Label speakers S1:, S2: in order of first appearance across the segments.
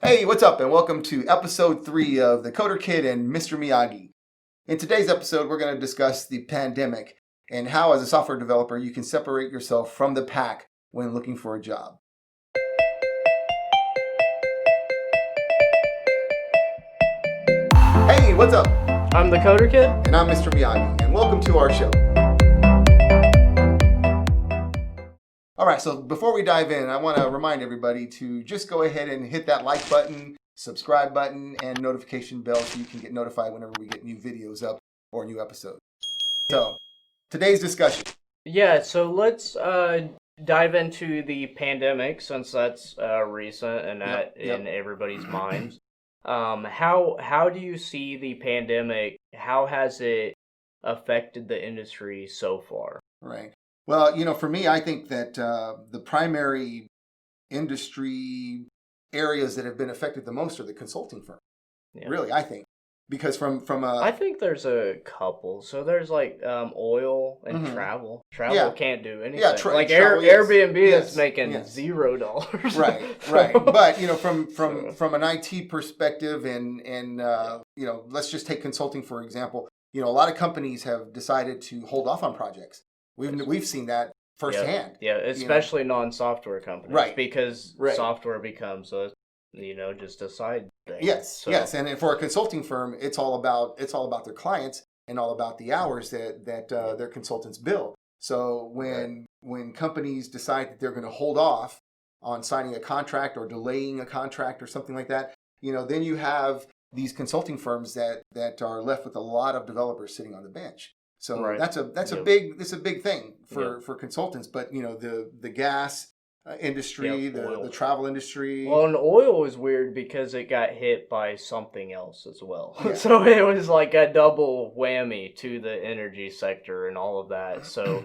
S1: Hey, what's up, and welcome to episode 3 of The Coder Kid and Mr. Miyagi. In today's episode, we're going to discuss the pandemic and how, as a software developer, you can separate yourself from the pack when looking for a job. Hey, what's up?
S2: I'm the Coder Kid.
S1: And I'm Mr. Miyagi, and welcome to our show. All right, so before we dive in, I want to remind everybody to just go ahead and hit that like button, subscribe button, and notification bell so you can get notified whenever we get new videos up or new episodes. So, today's discussion.
S2: Yeah, so let's dive into the pandemic since that's recent and in everybody's minds. How do you see the pandemic? How has it affected the industry so far?
S1: Right. Well, for me, I think that the primary industry areas that have been affected the most are the consulting firms. Yeah. Really, I think. Because from
S2: I think there's a couple. So there's like oil and travel. Travel can't do anything. Yeah, like Airbnb is making $0.
S1: Right. But from an IT perspective and let's just take consulting for example. A lot of companies have decided to hold off on projects. We've seen that firsthand.
S2: Yeah, especially non-software companies.
S1: Right.
S2: Because software becomes just a side thing.
S1: Yes. And for a consulting firm, it's all about their clients and all about the hours that their consultants bill. So when companies decide that they're going to hold off on signing a contract or delaying a contract or something like that, then you have these consulting firms that are left with a lot of developers sitting on the bench. So that's a big thing for consultants. But the gas industry, the travel industry.
S2: Well, and oil was weird because it got hit by something else as well. Yeah. So it was like a double whammy to the energy sector and all of that. So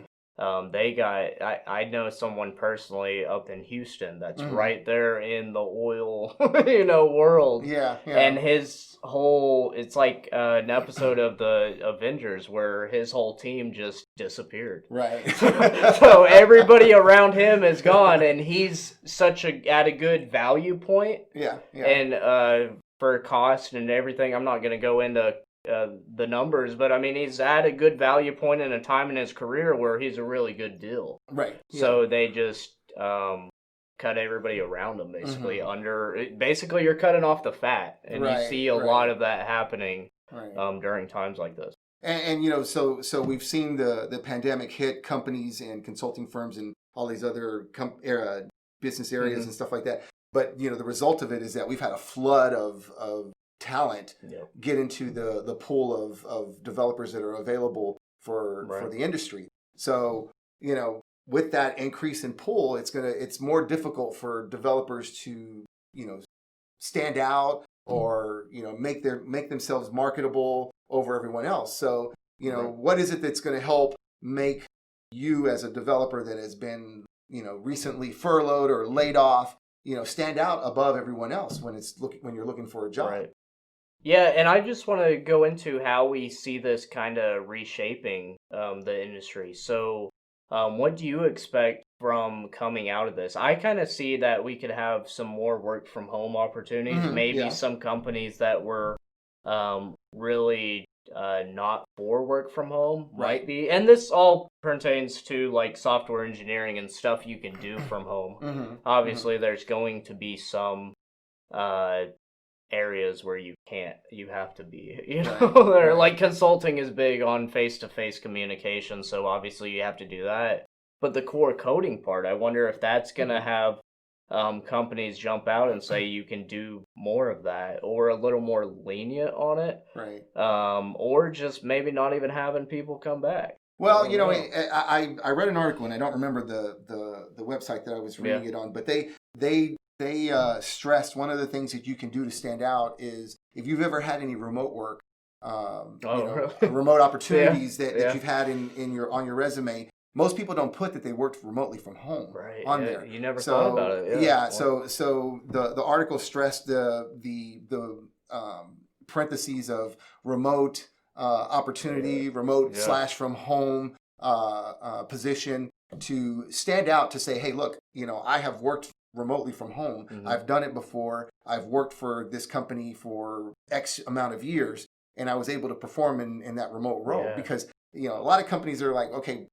S2: they got. I know someone personally up in Houston that's right there in the oil, world.
S1: Yeah.
S2: And his whole, it's like an episode of the Avengers where his whole team just disappeared.
S1: Right.
S2: So everybody around him is gone, and he's at a good value point.
S1: Yeah.
S2: And for cost and everything, I'm not going to go into the numbers, but I mean, he's at a good value point in a time in his career where he's a really good deal.
S1: Right.
S2: So they just cut everybody around him basically basically you're cutting off the fat, and you see a lot of that happening during times like this.
S1: And so we've seen the pandemic hit companies and consulting firms and all these other business areas and stuff like that. But the result of it is that we've had a flood of talent get into the pool of developers that are available for the industry. So with that increase in pool, it's more difficult for developers to stand out or make themselves marketable over everyone else. So what is it that's going to help make you as a developer that has been recently furloughed or laid off stand out above everyone else when you're looking for a job?
S2: Right. Yeah, and I just want to go into how we see this kind of reshaping the industry. So what do you expect from coming out of this? I kind of see that we could have some more work from home opportunities. Maybe some companies that were really not for work from home might be. And this all pertains to like software engineering and stuff you can do from home. Obviously, there's going to be some areas where you have to be, like consulting is big on face-to-face communication, so obviously you have to do that. But the core coding part, I wonder if that's gonna have companies jump out and say you can do more of that, or a little more lenient on it, or just maybe not even having people come back.
S1: Well, I read an article, and I don't remember the website that I was reading it on, but they stressed one of the things that you can do to stand out is if you've ever had any remote work, remote opportunities that you've had on your resume. Most people don't put that they worked remotely from home on there.
S2: You never thought about it.
S1: So the article stressed the parentheses of remote opportunity, remote / from home position to stand out, to say, hey, look, I have worked remotely from home.
S2: Mm-hmm.
S1: I've done it before. I've worked for this company for X amount of years, and I was able to perform in that remote role because, a lot of companies are like, okay,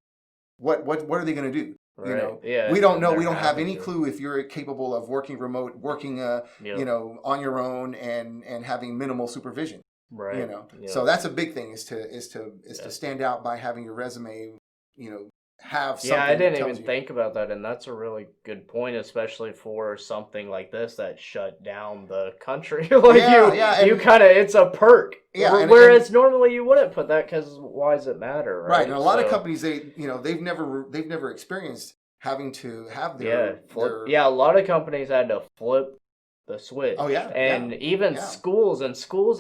S1: what are they going to do?
S2: Right. Yeah,
S1: we don't know.
S2: they're
S1: We don't have
S2: having
S1: any
S2: to.
S1: clue if you're capable of working remote, working,
S2: Yep.
S1: on your own and having minimal supervision.
S2: Right.
S1: So that's a big thing is to stand out by having your resume, have something.
S2: Yeah, I didn't
S1: that tells
S2: even
S1: you.
S2: think about that, and that's a really good point, especially for something like this that shut down the country. You kind of, it's a perk.
S1: Yeah,
S2: whereas normally you wouldn't put that because why does it matter, right?
S1: Right, and a lot of companies they've never experienced having to have their
S2: a lot of companies had to flip the switch.
S1: Oh yeah,
S2: and even schools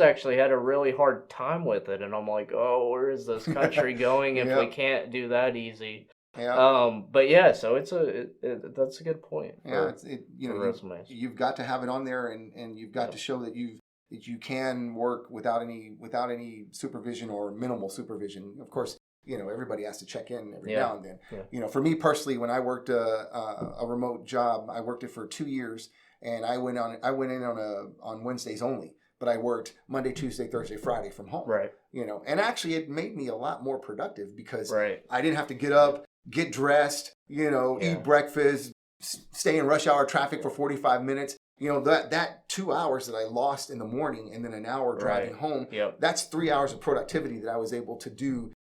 S2: actually had a really hard time with it, and I'm like, oh, where is this country going if we can't do that easy?
S1: Yeah.
S2: But yeah, so that's a good point.
S1: Resumes. You've got to have it on there, and you've got to show that you can work without any supervision or minimal supervision. Of course, everybody has to check in every now and then.
S2: Yeah.
S1: For me personally, when I worked a remote job, I worked it for 2 years, and I went in on Wednesdays only. But I worked Monday, Tuesday, Thursday, Friday from home.
S2: Right.
S1: And actually it made me a lot more productive because
S2: I
S1: didn't have to get up, get dressed, eat breakfast, stay in rush hour traffic for 45 minutes. That 2 hours that I lost in the morning and then an hour driving home, that's 3 hours of productivity that I was able to do,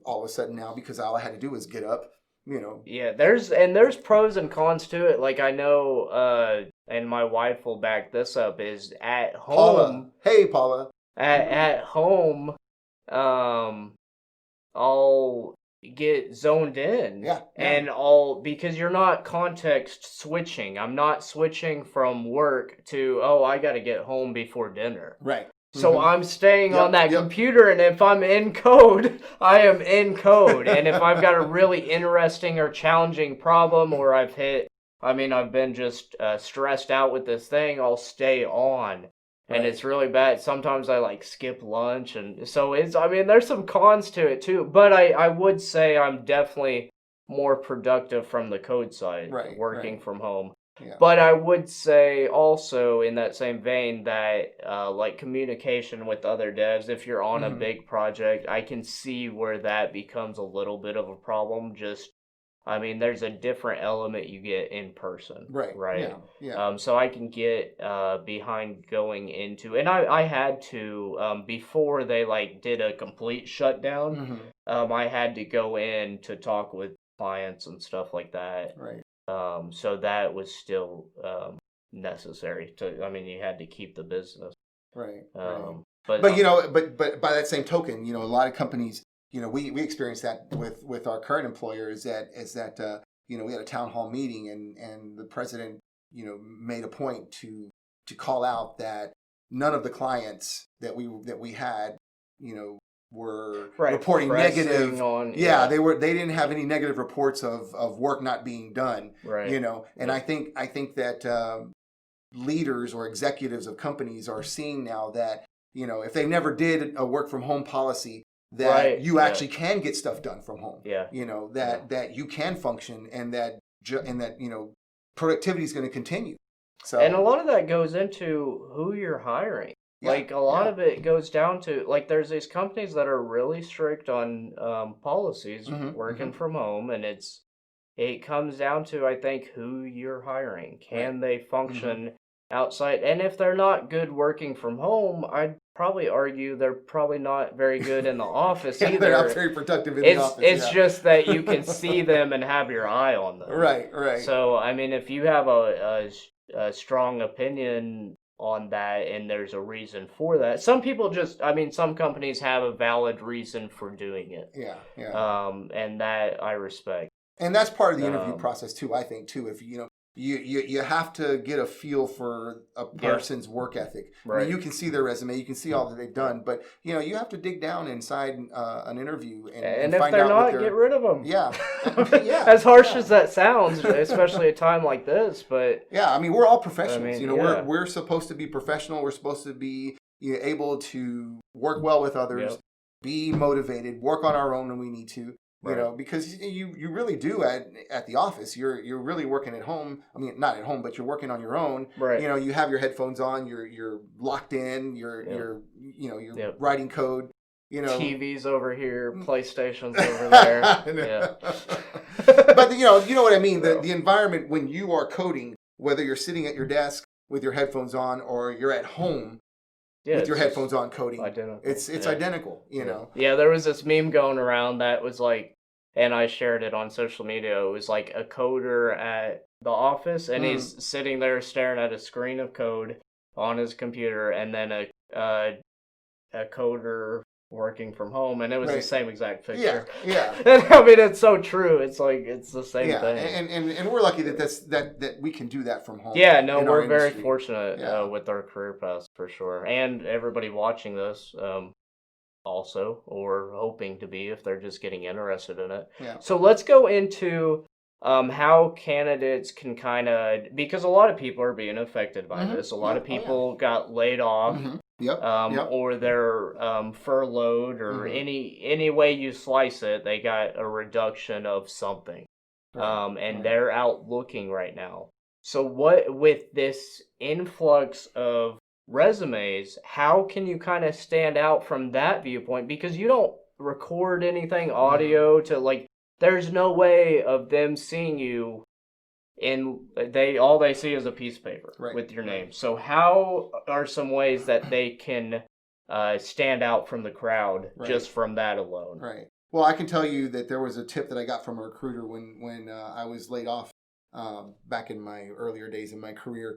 S1: all of a sudden now because all I had to do was get up,
S2: Yeah, there's pros and cons to it. Like I know, and my wife will back this up, is at home.
S1: Paula. Hey, Paula.
S2: At home, I'll get zoned in.
S1: Yeah.
S2: And because you're not context switching. I'm not switching from work to, I got to get home before dinner.
S1: Right.
S2: So I'm staying on that computer, and if I'm in code, I am in code. And if I've got a really interesting or challenging problem, or I've been just stressed out with this thing, I'll stay on. And it's really bad. Sometimes I skip lunch, and so there's some cons to it too. But I would say I'm definitely more productive from the code side, working from home.
S1: Yeah.
S2: But I would say also in that same vein that communication with other devs, if you're on a big project, I can see where that becomes a little bit of a problem. There's a different element you get in person. Right.
S1: Yeah.
S2: So I can get behind going into, and I had to, before they did a complete shutdown, I had to go in to talk with clients and stuff like that.
S1: Right.
S2: So that was still necessary you had to keep the business.
S1: Right.
S2: But
S1: but by that same token, a lot of companies, we experienced that with our current employer is that we had a town hall meeting and the president, made a point to call out that none of the clients that we had, were reporting negative they didn't have any negative reports of work not being done, and I think that leaders or executives of companies are seeing now that if they never did a work from home policy, that you actually can get stuff done from home, that you can function, and that productivity is going to continue. So,
S2: and a lot of that goes into who you're hiring. A lot of it goes down to, there's these companies that are really strict on policies working from home, and it comes down to, I think, who you're hiring. Can they function outside? And if they're not good working from home, I'd probably argue they're probably not very good in the office either.
S1: They're not very productive in the office.
S2: It's just that you can see them and have your eye on them.
S1: Right.
S2: So, if you have a strong opinion on that and there's a reason for that, some people some companies have a valid reason for doing it. And that I respect.
S1: And that's part of the interview process too, I think too. If you have to get a feel for a person's work ethic.
S2: Right.
S1: You can see their resume, you can see all that they've done, but you have to dig down inside an interview and
S2: if
S1: find
S2: they're
S1: out
S2: not, get rid of them.
S1: Yeah.
S2: As harsh as that sounds, especially a time like this, but
S1: we're all professionals. We're supposed to be professional. We're supposed to be able to work well with others, be motivated, work on our own when we need to.
S2: Right.
S1: because you really do at the office. You're really working at home. I mean, not at home, but you're working on your own.
S2: Right.
S1: You have your headphones on. You're locked in.
S2: Yep.
S1: You're
S2: Yep.
S1: writing code.
S2: TV's over here, PlayStation's over there. Yeah.
S1: But you know what I mean.
S2: So,
S1: The environment when you are coding, whether you're sitting at your desk with your headphones on or you're at home
S2: yeah,
S1: with your
S2: it's just
S1: headphones on coding,
S2: identical.
S1: it's
S2: Yeah.
S1: identical.
S2: Yeah, there was this meme going around that was like, and I shared it on social media. It was like a coder at the office, and he's sitting there staring at a screen of code on his computer, and then a coder working from home, and it was the
S1: Right.
S2: same exact picture.
S1: Yeah.
S2: And I mean, it's so true. It's like it's the same
S1: Yeah,
S2: thing.
S1: and we're lucky that we can do that from home.
S2: Yeah, no,
S1: in our
S2: we're very
S1: industry.
S2: fortunate
S1: Yeah.
S2: with our career paths for sure, and everybody watching this. Also, or hoping to be if they're just getting interested in it.
S1: Yeah.
S2: So let's go into how candidates can kind of, because a lot of people are being affected by this. A lot of people got laid off,
S1: Yep.
S2: or they're furloughed, or any way you slice it, they got a reduction of something, and they're out looking right now. So what with this influx of resumes, how can you kind of stand out from that viewpoint? Because you don't record anything audio to like, there's no way of them seeing you, and all they see is a piece of paper with your name. So how are some ways that they can stand out from the crowd just from that alone?
S1: Right. Well, I can tell you that there was a tip that I got from a recruiter when I was laid off back in my earlier days in my career.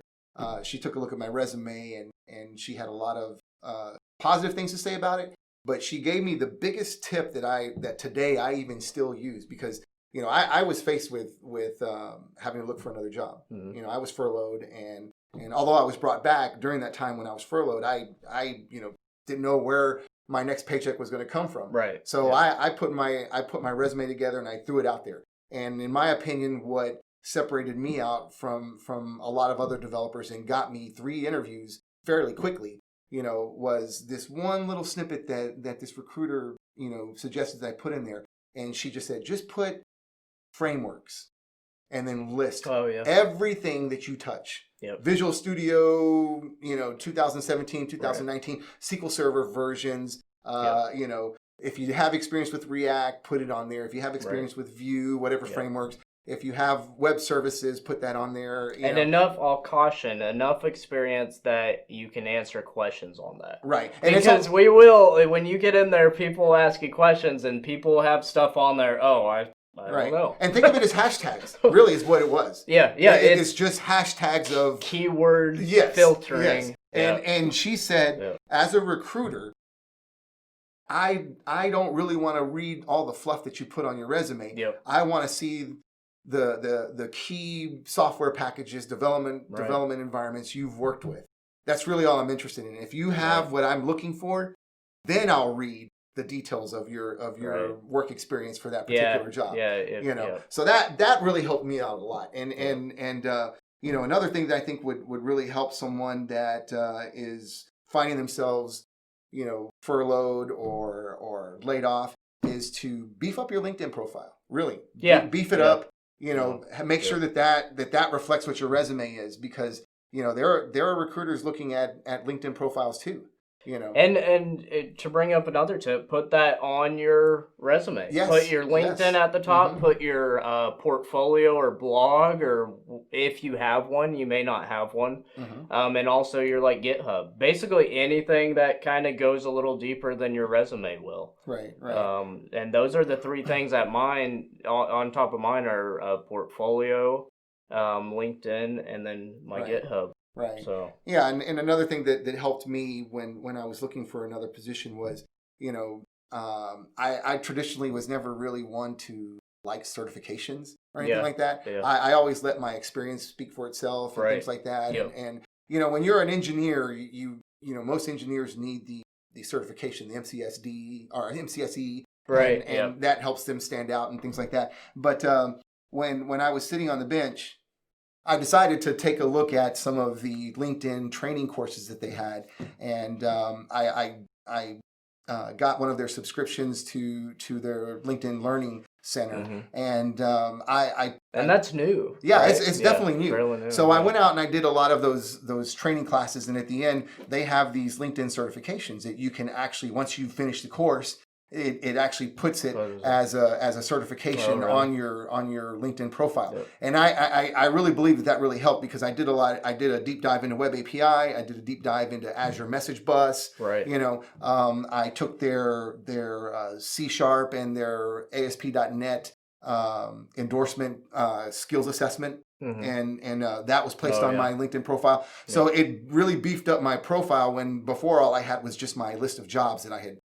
S1: She took a look at my resume and she had a lot of positive things to say about it. But she gave me the biggest tip that today I even still use, because I was faced with having to look for another job. I was furloughed, and although I was brought back during that time when I was furloughed, I didn't know where my next paycheck was going to come from.
S2: Right.
S1: So I put my resume together and I threw it out there. And in my opinion, what separated me out from a lot of other developers and got me 3 interviews fairly quickly, was this one little snippet that this recruiter, suggested that I put in there. And she just said, just put frameworks and then list everything that you touch.
S2: Yep.
S1: Visual Studio, 2017, 2019, SQL Server versions, if you have experience with React, put it on there. If you have experience with Vue, whatever frameworks, if you have web services, put that on there.
S2: I'll caution, enough experience that you can answer questions on that.
S1: Right.
S2: And because we will, when you get in there, people ask you questions and people have stuff on there. Oh, I don't know.
S1: And think of it as hashtags, really is what it was.
S2: It's
S1: just hashtags of
S2: keyword filtering.
S1: Yes. And she said, as a recruiter, I don't really want to read all the fluff that you put on your resume. I want to see the key software packages, development environments you've worked with. That's really all I'm interested in. If you have what I'm looking for, then I'll read the details of your work experience for that particular job. So that really helped me out a lot. And another thing that I think would really help someone that is finding themselves furloughed or laid off is to beef up your LinkedIn profile. Really, beef it up. Make sure that reflects what your resume is, because there are recruiters looking at LinkedIn profiles too.
S2: And to bring up another tip, put that on your resume. Put your LinkedIn at the top. Put your portfolio or blog, or if you have one, you may not have one. And also your GitHub. Basically anything that kind of goes a little deeper than your resume will.
S1: Right.
S2: And those are the 3 things that on top of mine are portfolio, LinkedIn, and then my GitHub.
S1: Right.
S2: So
S1: and another thing that helped me when I was looking for another position was, I traditionally was never really one to like certifications or anything like that. I always let my experience speak for itself and things like that. And when you're an engineer, you most engineers need the certification, the MCSD or MCSE, and that helps them stand out and things like that. But when I was sitting on the bench, I decided to take a look at some of the LinkedIn training courses that they had, and I got one of their subscriptions to their LinkedIn Learning Center,
S2: Hmm.
S1: and
S2: And that's new,
S1: yeah,
S2: right?
S1: it's definitely new.
S2: Fairly new.
S1: So I
S2: Yeah.
S1: went out and I did a lot of those training classes, and at the end they have these LinkedIn certifications that you can actually, once you finish the course, it actually puts it
S2: What is it?
S1: as a certification
S2: Oh, really?
S1: on your LinkedIn profile.
S2: Yep.
S1: And I really believe that really helped, because I did a deep dive into Web API, I did a deep dive into Azure Message Bus.
S2: Right.
S1: I took their C# and their ASP.NET endorsement skills assessment,
S2: Hmm.
S1: and that was placed
S2: Oh,
S1: on
S2: yeah.
S1: my LinkedIn profile. So it really beefed up my profile, when before all I had was just my list of jobs that I had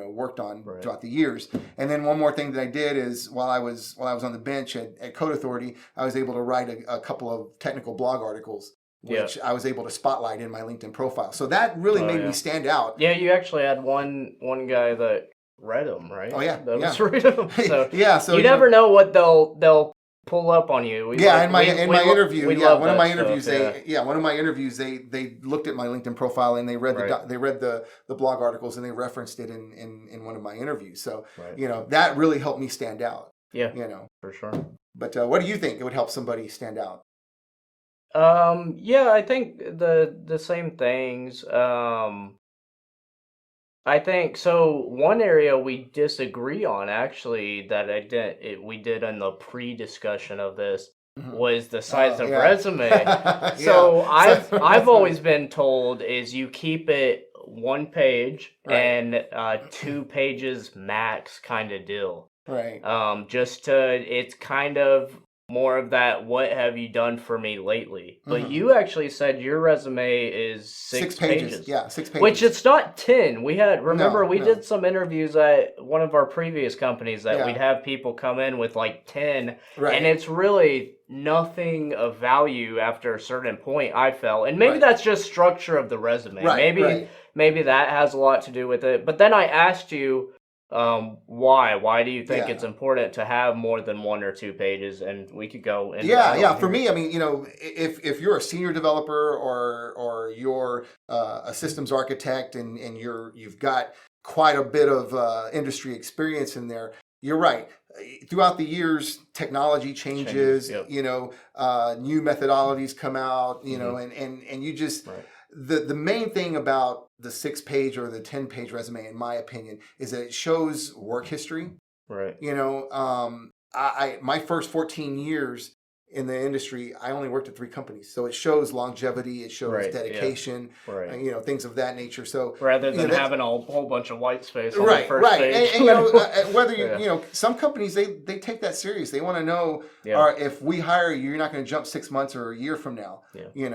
S1: worked on
S2: Right.
S1: throughout the years. And then one more thing that I did is, while I was on the bench at Code Authority, I was able to write a couple of technical blog articles, which I was able to spotlight in my LinkedIn profile. So that really made me stand out.
S2: Yeah, you actually had one guy that read them, right?
S1: Oh yeah,
S2: That was
S1: yeah.
S2: read them. So
S1: yeah. So
S2: you never know what they'll pull up on you.
S1: In my interview, one of my interviews, one of my interviews, they looked at my LinkedIn profile, and they read the blog articles, and they referenced it in one of my interviews. So that really helped me stand out.
S2: Yeah, for sure.
S1: But what do you think it would help somebody stand out?
S2: Yeah, I think the same things. I think so. One area we disagree on, actually, that we did in the pre-discussion of this, was the size of resume. So I've always been told is you keep it 1 page and 2 pages max kind of deal.
S1: Right.
S2: It's kind of more of that, what have you done for me lately? But you actually said your resume is 6 pages.
S1: Yeah, 6 pages.
S2: Which it's not 10. We did some interviews at one of our previous companies that we'd have people come in with like 10. And it's really nothing of value after a certain point, I felt. And maybe that's just structure of the resume. Maybe that has a lot to do with it. But then I asked you, why do you think it's important to have more than 1 or 2 pages? And we could go into that.
S1: For me, I mean, if you're a senior developer, or you're a systems architect, and you've got quite a bit of industry experience in there, you're right. Throughout the years, technology changes. New methodologies come out. And you just the main thing about the 6-page or the 10-page resume, in my opinion, is that it shows work history.
S2: Right.
S1: My first 14 years in the industry, I only worked at 3 companies, so it shows longevity, it shows dedication, things of that nature. So
S2: rather than having a whole bunch of white space on the first page.
S1: And whether some companies they take that serious. They want to know, if we hire you, you're not going to jump 6 months or a year from now.
S2: But you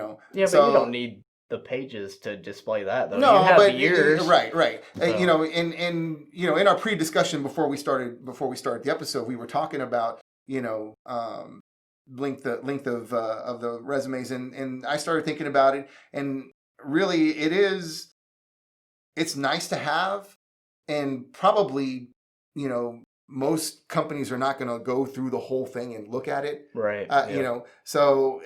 S2: don't need the pages to display that, though.
S1: No,
S2: you have
S1: but
S2: the years.
S1: Right.
S2: So.
S1: In our pre-discussion before we started the episode, we were talking about length of the resumes, and I started thinking about it, and really it's nice to have, and probably most companies are not going to go through the whole thing and look at it, so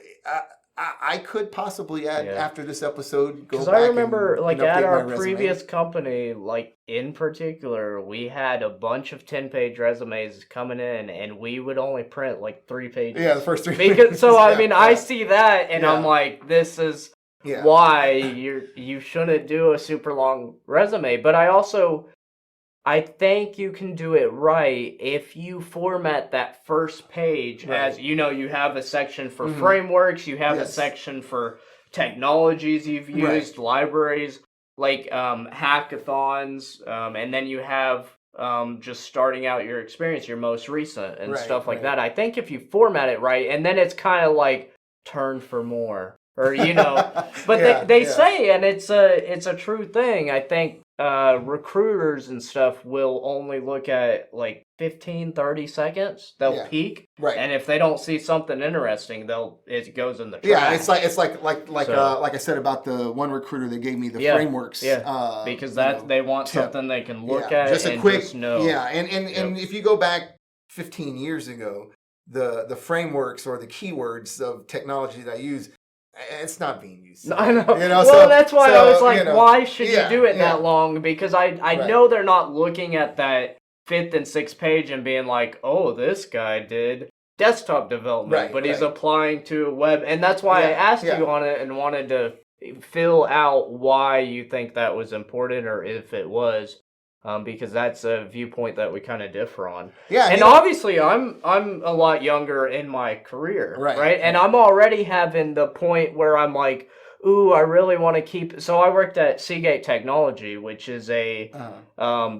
S1: I could possibly add after this episode.
S2: Because I remember, at our previous company, in particular, we had a bunch of 10-page resumes coming in, and we would only print 3 pages.
S1: Yeah, the first 3
S2: pages. So I see that, and I'm like, this is why you shouldn't do a super long resume. But I think you can do it right if you format that first page as, you have a section for frameworks, you have a section for technologies you've used, libraries, hackathons, and then you have just starting out your experience, your most recent, and stuff like that. I think if you format it right, and then it's kind of like turn for more, or but they say, and it's a true thing. I think recruiters and stuff will only look at 15-30 seconds. They'll peek, and if they don't see something interesting, it goes in the trash.
S1: It's like I said about the one recruiter that gave me the frameworks,
S2: because they want something they can look at,
S1: just a quick,
S2: just know.
S1: And if you go back 15 years ago, the frameworks or the keywords of technology that I use, it's not being used.
S2: I know.
S1: You know,
S2: Well, that's why I was like, why should
S1: yeah,
S2: you do it
S1: yeah.
S2: that long? Because I
S1: Right.
S2: know they're not looking at that 5th and 6th page and being like, oh, this guy did desktop development,
S1: Right,
S2: but he's
S1: right.
S2: applying to web. And that's why I
S1: Yeah,
S2: asked
S1: yeah.
S2: you on it and wanted to fill out why you think that was important or if it was. Because that's a viewpoint that we kind of differ on.
S1: Yeah,
S2: And obviously, I'm a lot younger in my career, right? And I'm already having the point where I'm like, ooh, I really want to keep. So I worked at Seagate Technology, which is a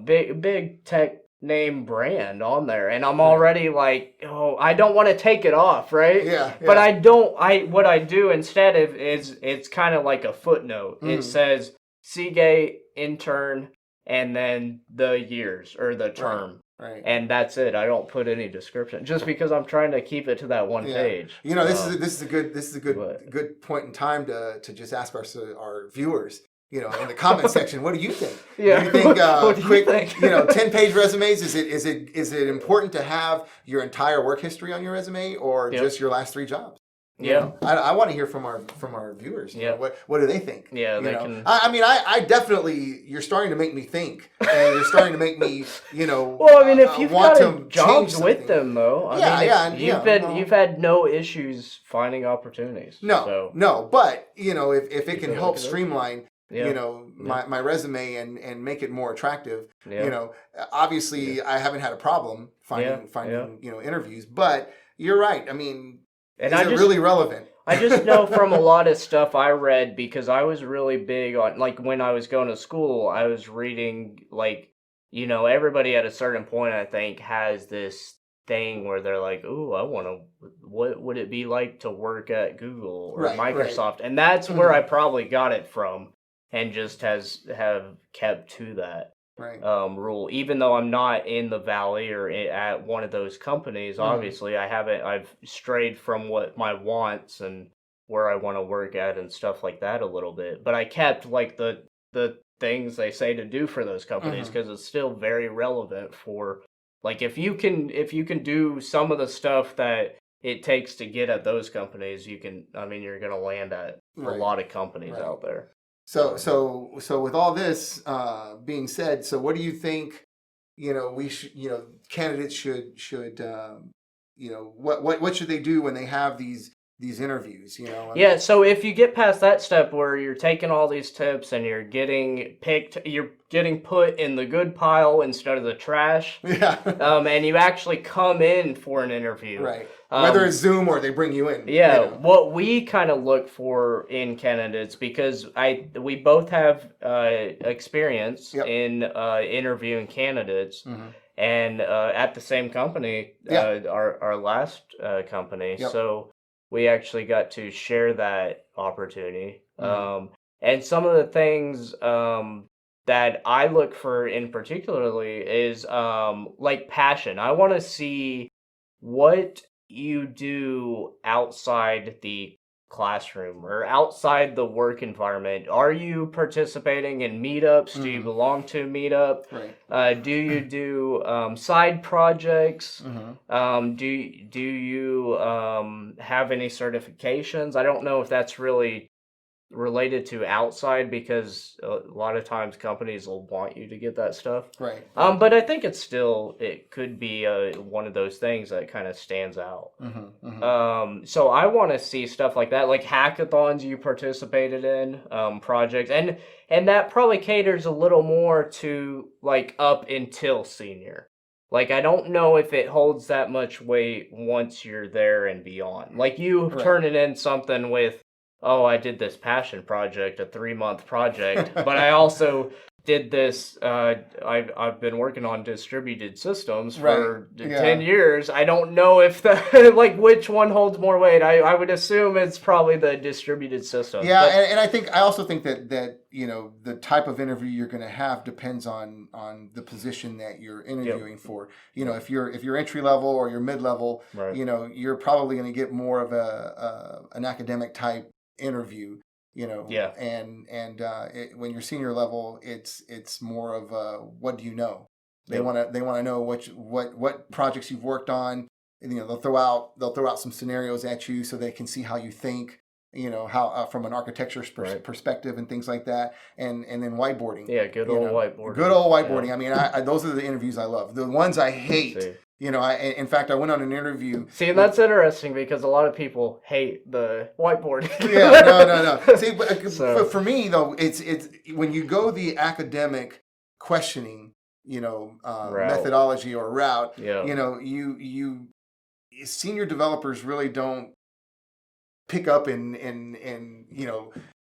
S2: big tech name brand on there, and I'm already like, oh, I don't want to take it off, right?
S1: Yeah.
S2: But I don't. What I do instead of is it's kind of like a footnote. It says Seagate intern, and then the years or the term.
S1: Right.
S2: And that's it. I don't put any description just because I'm trying to keep it to that one page.
S1: You know, this is a good point in time to just ask our viewers, you know, in the comment section, what do you think?
S2: Yeah.
S1: Do you think
S2: what do you think?
S1: 10-page resumes, is it important to have your entire work history on your resume or just your last 3 jobs? You know, I want to hear from our viewers. You know, what do they think?
S2: Yeah, they can.
S1: I mean, I definitely. You're starting to make me think, and you're starting to make me, you know.
S2: Well, I mean, if you've
S1: want
S2: got jobs with them, though, I mean, you've had no issues finding opportunities.
S1: No, but you know, if it can help streamline, you know, my resume and make it more attractive, you know, obviously I haven't had a problem finding you know, interviews, but you're right. I mean. And is it really relevant?
S2: I just know from a lot of stuff I read, because I was really big on, like, when I was going to school, I was reading, like, you know, everybody at a certain point, I think, has this thing where they're like, ooh, I want to, what would it be like to work at Google or Microsoft? And that's where I probably got it from and just have kept to that. Rule, even though I'm not in the Valley or at one of those companies. Obviously I've strayed from what my wants and where I want to work at and stuff like that a little bit, but I kept like the things they say to do for those companies, because it's still very relevant for, like, if you can do some of the stuff that it takes to get at those companies, you can, I mean, you're going to land at a lot of companies out there.
S1: So with all this being said, so what do you think? You know, candidates should you know, what should they do when they have these interviews? You know.
S2: Yeah. So if you get past that step where you're taking all these tips and you're getting picked, you're getting put in the good pile instead of the trash.
S1: Yeah.
S2: And you actually come in for an interview.
S1: Right. Whether it's Zoom or they bring you in.
S2: Yeah,
S1: you know.
S2: What we kind of look for in candidates, because we both have experience in interviewing candidates, and at the same company, our last company. So we actually got to share that opportunity. And some of the things that I look for in particularly is like passion. I want to see what you do outside the classroom or outside the work environment. Are you participating in meetups? Do you belong to a meetup? Do you do side projects? Do you have any certifications? I don't know if that's really related to outside, because a lot of times companies will want you to get that stuff. But I think it could be one of those things that kind of stands out. So I want to see stuff like that, like hackathons you participated in, projects, and that probably caters a little more to like up until senior. Like, I don't know if it holds that much weight once you're there and beyond. Like, you turning in something with, oh, I did this passion project, a 3-month project, but I also did this, I've been working on distributed systems for 10 years. I don't know if like, which one holds more weight. I would assume it's probably the distributed system.
S1: Yeah, and I also think that you know, the type of interview you're going to have depends on the position that you're interviewing for. You know, if you're entry level or you're mid level, you know, you're probably going to get more of an academic type interview, you know, and when you're senior level, it's more of what do you know? They want to know what projects you've worked on. And, you know, they'll throw out some scenarios at you so they can see how you think, how from an architecture
S2: Right.
S1: perspective and things like that, and then whiteboarding.
S2: Yeah, good old whiteboarding.
S1: Good old
S2: Yeah.
S1: whiteboarding. I mean, those are the interviews I love. The ones I hate,
S2: See.
S1: in fact, I went on an interview.
S2: See, and that's interesting because a lot of people hate the whiteboarding.
S1: Yeah, no. See, but
S2: So-
S1: for me though, it's when you go the academic questioning,
S2: Route.
S1: methodology or route,
S2: Yeah.
S1: you senior developers really don't pick up and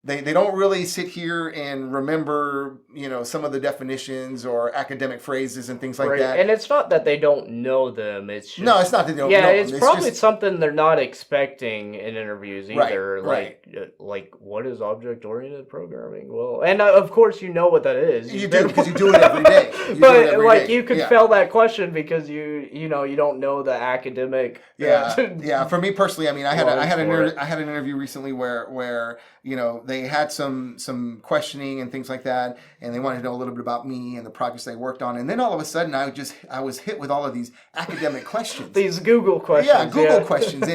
S1: they don't really sit here and remember some of the definitions or academic phrases and things like
S2: Right.
S1: that.
S2: And it's not that they don't know them. It's just,
S1: No, it's not that they don't
S2: yeah,
S1: know
S2: it's
S1: them.
S2: probably
S1: just,
S2: something they're not expecting in interviews
S1: Right,
S2: either.
S1: right.
S2: Like what is object-oriented programming? Well, and of course you know what that is.
S1: You do, because you do it every day.
S2: But like you could fail that question because you don't know the academic.
S1: Yeah. For me personally, I mean, I had an interview recently where they had some questioning and things like that, and they wanted to know a little bit about me and the projects I worked on, and then all of a sudden I was hit with all of these academic questions.
S2: These Google questions.
S1: Yeah, Google questions,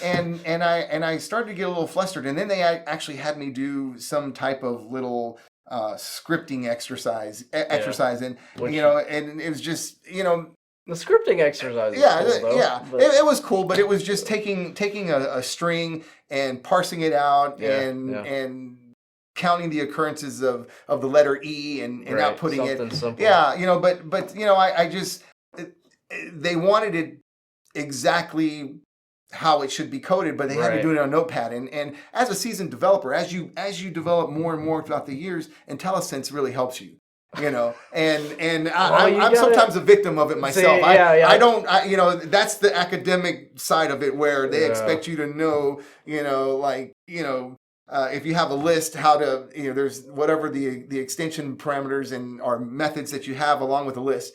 S1: and I started to get a little flustered, and then they actually had me do some type of little scripting exercise, and and it was just
S2: the scripting exercise is cool, though,
S1: it was cool, but it was just taking a string and parsing it out and counting the occurrences of the letter E and outputting it.
S2: Simple.
S1: Yeah, but I just they wanted it exactly how it should be coded, but they had to do it on Notepad. And as a seasoned developer, as you develop more and more throughout the years, IntelliSense really helps you. I'm sometimes a victim of it myself. That's the academic side of it where they expect you to know, if you have a list, how to, there's whatever the extension parameters and or methods that you have along with the list.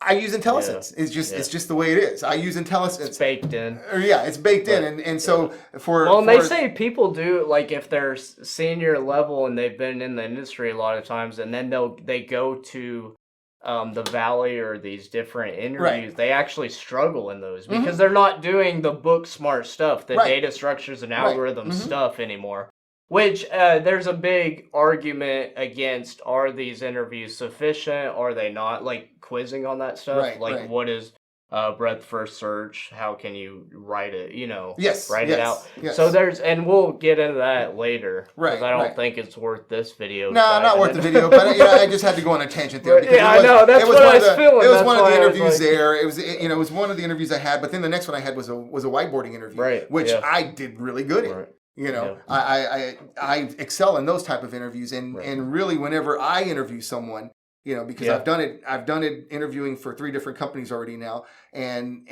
S1: I use IntelliSense. It's just the way it is. I use IntelliSense.
S2: It's baked in.
S1: It's baked in, and so
S2: they say people do, like, if they're senior level and they've been in the industry a lot of times, and then they go to the Valley or these different interviews, they actually struggle in those because they're not doing the book smart stuff, the data structures and algorithm stuff anymore. Which there's a big argument against, are these interviews sufficient? Are they not? Like quizzing on that stuff? What is breadth first search? How can you write it? Write it out.
S1: Yes.
S2: So and we'll get into that later. Because I don't think it's worth this video.
S1: No, not worth the video, but I just had to go on a tangent there. Because
S2: I know, that's what I was feeling.
S1: It was one of the interviews there. It was one of the interviews I had, but then the next one I had was a whiteboarding interview, which I did really good in. I excel in those type of interviews, and really whenever I interview someone, because I've done it interviewing for 3 different companies already now, and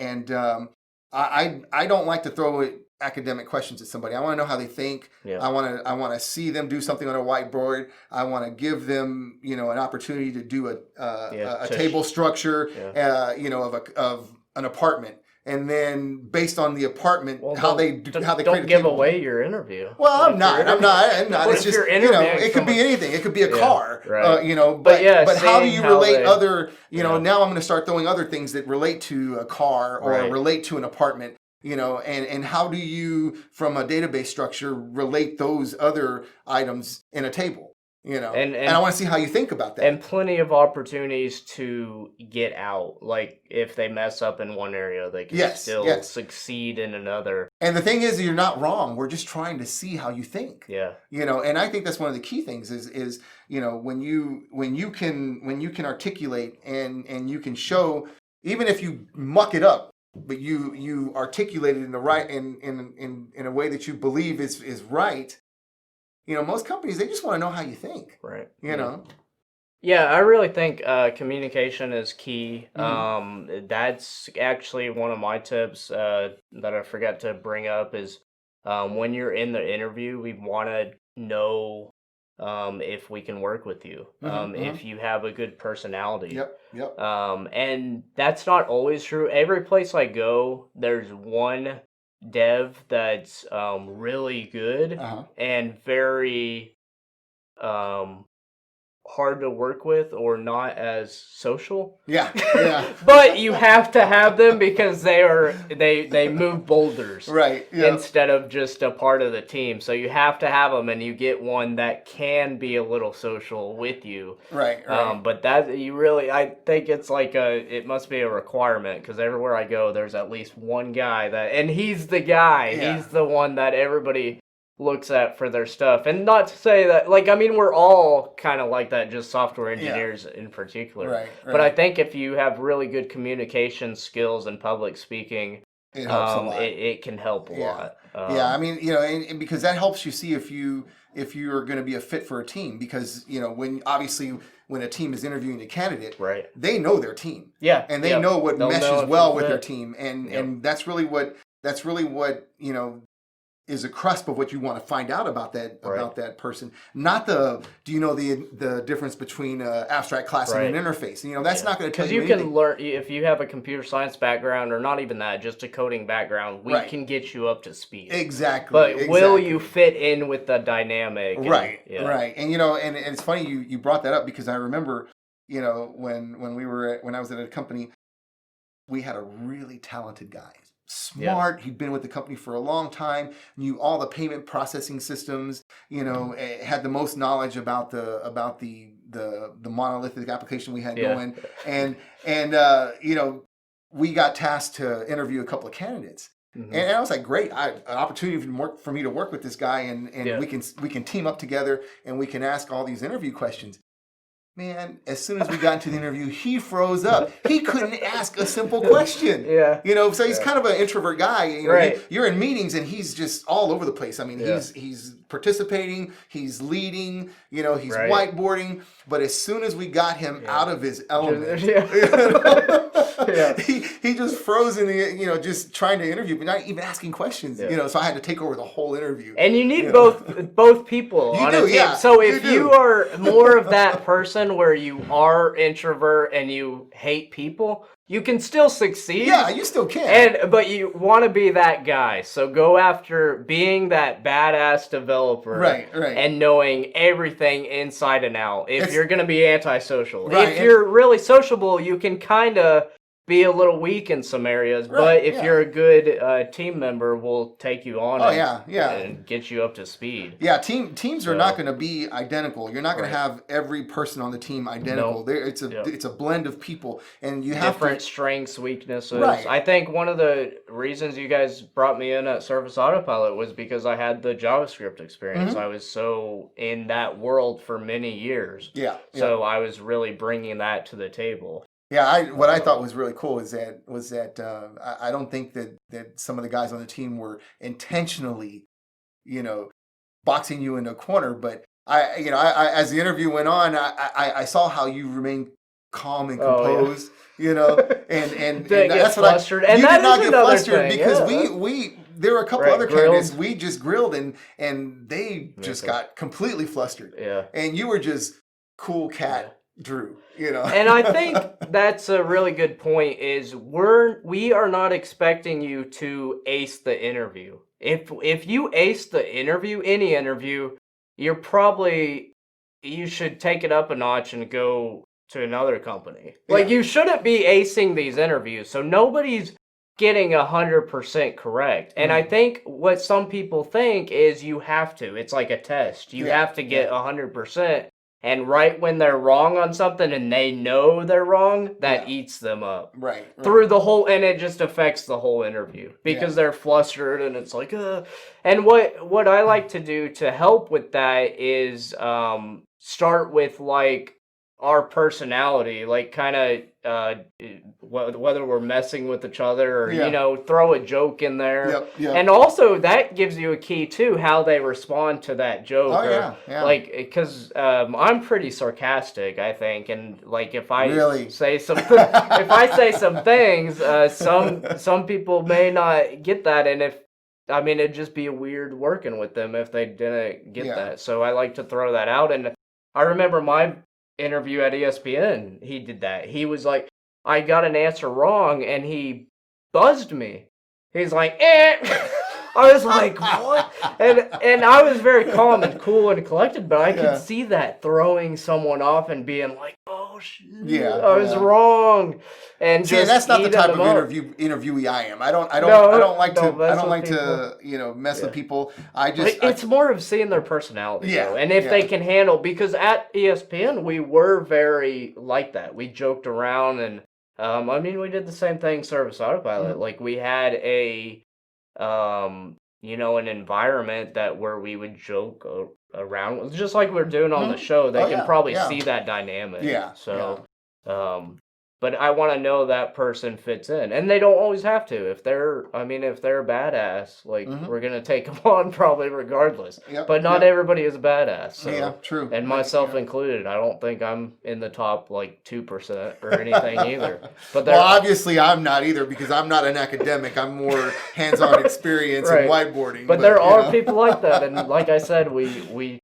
S1: I don't like to throw academic questions at somebody. I want to know how they think. I want to see them do something on a whiteboard. I want to give them an opportunity to do a table structure of an apartment. And then, based on the apartment, how they
S2: don't give away your interview.
S1: Well, I'm not. It's just it could be anything. It could be a car. But how do you relate other? Now I'm going to start throwing other things that relate to a car or relate to an apartment. And how do you, from a database structure, relate those other items in a table? And I want to see how you think about that.
S2: And plenty of opportunities to get out. Like, if they mess up in one area, they can still succeed in another.
S1: And the thing is, you're not wrong. We're just trying to see how you think.
S2: Yeah.
S1: And I think that's one of the key things is when you can articulate and you can show, even if you muck it up, but you articulate it in the right in a way that you believe is right. Most companies, they just want to know how you think.
S2: Right.
S1: Yeah,
S2: I really think communication is key. That's actually one of my tips that I forgot to bring up is when you're in the interview, we want to know if we can work with you, if you have a good personality.
S1: Yep.
S2: And that's not always true. Every place I go, there's one dev that's really good and very hard to work with or not as social.
S1: Yeah, yeah.
S2: But you have to have them because they move boulders
S1: Right. Yeah.
S2: instead of just a part of the team. So you have to have them, and you get one that can be a little social with you.
S1: Right. Right.
S2: But that you really, I think it's like it must be a requirement because everywhere I go, there's at least one guy and he's the guy.
S1: Yeah.
S2: He's the one that everybody looks at for their stuff. And not to say that, like, I mean, we're all kind of like that, just software engineers in particular.
S1: Right.
S2: But I think if you have really good communication skills and public speaking,
S1: It helps a lot.
S2: it can help a lot.
S1: Yeah, I mean, and because that helps you see if you're going to be a fit for a team. Because when a team is interviewing a candidate,
S2: right,
S1: they know their team.
S2: Yeah,
S1: and they know what
S2: They'll
S1: meshes
S2: know
S1: well with their team, and that's really what is a crust of what you want to find out about that person. Not do you know the difference between abstract class and an interface? That's not going to tell you anything.
S2: Because you can learn if you have a computer science background, or not even that, just a coding background. We can get you up to speed.
S1: Exactly.
S2: But will you fit in with the dynamic?
S1: Right. And and it's funny you brought that up, because I remember when I was at a company, we had a really talented guy. Smart. He'd been with the company for a long time, knew all the payment processing systems, had the most knowledge about the monolithic application we had going. And we got tasked to interview a couple of candidates. Mm-hmm. And I was like, great, an opportunity for me to work with this guy, and we can team up together, and we can ask all these interview questions. Man, as soon as we got into the interview, he froze up. He couldn't ask a simple question. So he's kind of an introvert guy.
S2: Right.
S1: You're in meetings, and he's just all over the place. I mean, he's participating, he's leading, he's whiteboarding. But as soon as we got him out of his element, he just froze in the, just trying to interview, but not even asking questions. So I had to take over the whole interview.
S2: And you need both people on a team.
S1: Yeah,
S2: so if you are more of that person where you are introvert and you hate people, you can still succeed.
S1: Yeah, you still can.
S2: But you want to be that guy. So go after being that badass developer.
S1: Right.
S2: And knowing everything inside and out. If you're going to be antisocial.
S1: Right.
S2: If you're really sociable, you can kind of be a little weak in some areas, but if you're a good team member, we'll take you on and get you up to speed.
S1: Yeah, teams are not going to be identical. You're not going to have every person on the team identical.
S2: Nope.
S1: It's a blend of people, and you have
S2: different strengths, weaknesses.
S1: Right.
S2: I think one of the reasons you guys brought me in at Service Autopilot was because I had the JavaScript experience. Mm-hmm. I was so in that world for many years. So I was really bringing that to the table.
S1: Yeah, what I thought was really cool was that I don't think that some of the guys on the team were intentionally, boxing you into a corner. But I as the interview went on, I saw how you remained calm and composed, and that's what
S2: flustered. And
S1: you
S2: that
S1: did not
S2: is
S1: get flustered
S2: thing.
S1: because we there were a couple other candidates we just grilled and they just got completely flustered. And you were just cool cat. Drew,
S2: And I think that's a really good point is we are not expecting you to ace the interview. If you ace the interview, any interview, you should take it up a notch and go to another company. Like you shouldn't be acing these interviews. So nobody's getting 100% correct. And I think what some people think is you have to. It's like a test. You have to get 100%. And right when they're wrong on something and they know they're wrong, that eats them up.
S1: Right.
S2: Through the whole, and it just affects the whole interview because they're flustered and it's like, And what I like to do to help with that is start with like our personality, like kind of whether we're messing with each other or throw a joke in there. And also that gives you a key too how they respond to that joke. Like because I'm pretty sarcastic, I think, and like if I say something, if I say some things, some people may not get that, and it'd just be weird working with them if they didn't get that. So I like to throw that out, and I remember my interview at ESPN, he did that. He was like, I got an answer wrong, and he buzzed me. He's like, I was like, what? And I was very calm and cool and collected, but I could see that throwing someone off and being like, oh shit, I was wrong, and
S1: see, and
S2: just
S1: that's not the
S2: eating
S1: type
S2: them
S1: of
S2: up.
S1: interviewee I am. I don't
S2: Mess with
S1: like
S2: people.
S1: to mess with people.
S2: It's more of seeing their personality,
S1: Yeah,
S2: though, and if they can handle. Because at ESPN, we were very like that. We joked around, and I mean, we did the same thing. Service Autopilot, like we had an environment where we would joke around, just like we're doing on the show. They can probably see that dynamic.
S1: Yeah.
S2: So, but I want to know that person fits in, and they don't always have to. If they're a badass, like we're gonna take them on probably regardless. But not everybody is a badass. So,
S1: yeah, true.
S2: And myself included. I don't think I'm in the top like 2% or anything either. But
S1: well, obviously I'm not either because I'm not an academic. I'm more hands-on experience and whiteboarding.
S2: But there are people like that, and like I said, we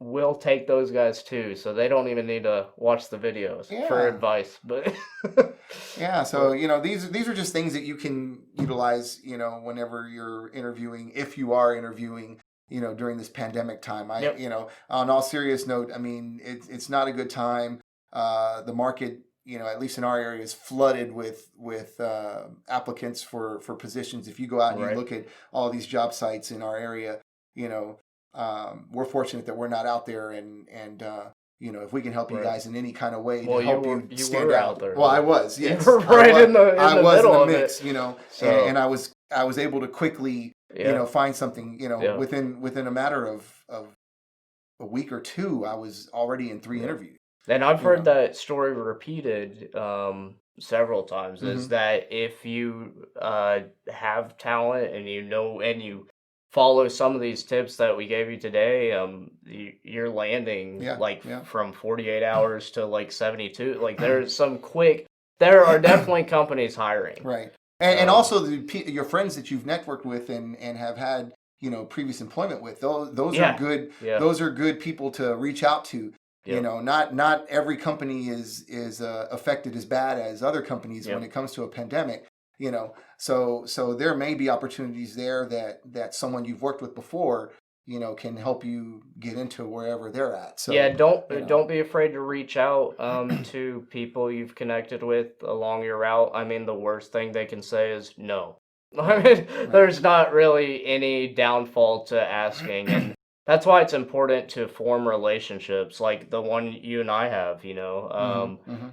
S2: will take those guys too, so they don't even need to watch the videos for advice. But
S1: so these are just things that you can utilize whenever you're interviewing, if you are interviewing during this pandemic time. On all serious note, I mean it's not a good time. The market, at least in our area, is flooded with applicants for positions. If you go out and you look at all these job sites in our area, we're fortunate that we're not out there, and if we can help you guys in any kind of way to help you stand out
S2: there.
S1: Well, I was, yes,
S2: you were in the middle of
S1: mix,
S2: it.
S1: And I was able to quickly, find something, within a matter of a week or two, I was already in 3 interviews.
S2: And I've heard that story repeated several times. Is that if you have talent and you follow some of these tips that we gave you today, you're landing from 48 hours to like 72. Like there are definitely companies hiring.
S1: Right. And also your friends that you've networked with and have had, previous employment with, those are good. Yeah. Those are good people to reach out to. Yep. Not every company is affected as bad as other companies when it comes to a pandemic. So there may be opportunities there that someone you've worked with before, can help you get into wherever they're at. So
S2: don't be afraid to reach out to people you've connected with along your route. I mean, the worst thing they can say is no. I mean, there's not really any downfall to asking, and that's why it's important to form relationships like the one you and I have,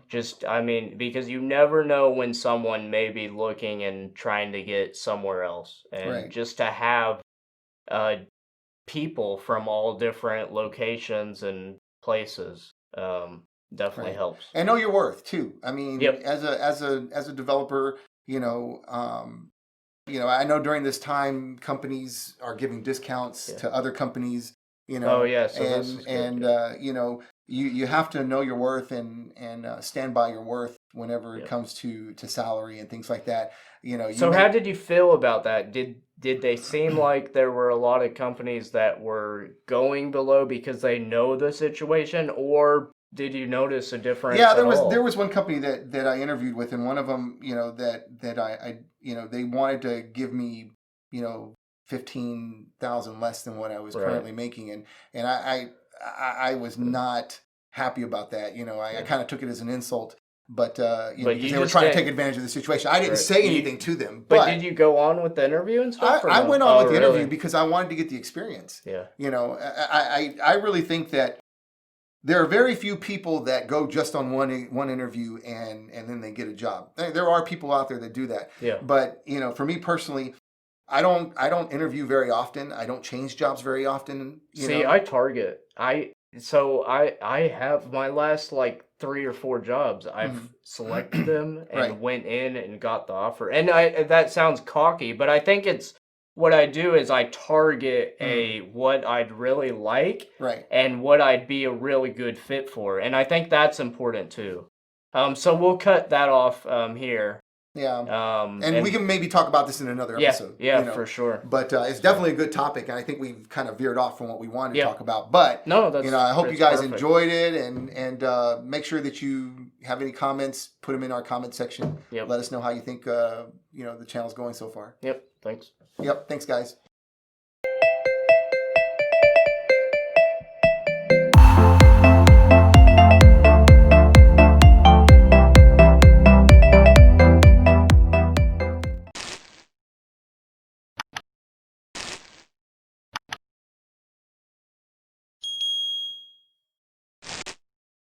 S2: because you never know when someone may be looking and trying to get somewhere else. And just to have people from all different locations and places definitely helps.
S1: And know your worth too. I mean, as a developer, I know during this time companies are giving discounts to other companies,
S2: So
S1: you have to know your worth and stand by your worth whenever it comes to salary and things like that.
S2: How did you feel about that? Did they seem like there were a lot of companies that were going below because they know the situation, or did you notice a difference?
S1: Yeah, there was one company that I interviewed with, and one of them, that I they wanted to give me, 15,000 less than what I was currently making, and I was not happy about that. I kind of took it as an insult, but because they were trying to take advantage of the situation. I didn't say anything to them.
S2: But did you go on with the interview and stuff?
S1: I went on with the interview because I wanted to get the experience.
S2: Yeah.
S1: I really think that there are very few people that go just on one interview and then they get a job. There are people out there that do that.
S2: Yeah.
S1: But for me personally, I don't interview very often. I don't change jobs very often.
S2: I target. I have my last like 3 or 4 jobs. I've selected them and went in and got the offer. And that sounds cocky, but I think it's what I do is I target what I'd really like and what I'd be a really good fit for. And I think that's important too. So we'll cut that off here.
S1: Yeah. And we can maybe talk about this in another episode.
S2: Yeah, for sure.
S1: But it's definitely a good topic, and I think we've kind of veered off from what we wanted to talk about. But I hope you guys enjoyed it, and make sure that you have any comments, put them in our comment section. Let us know how you think the channel's going so far.
S2: Yep. Thanks.
S1: Yep. Thanks, guys.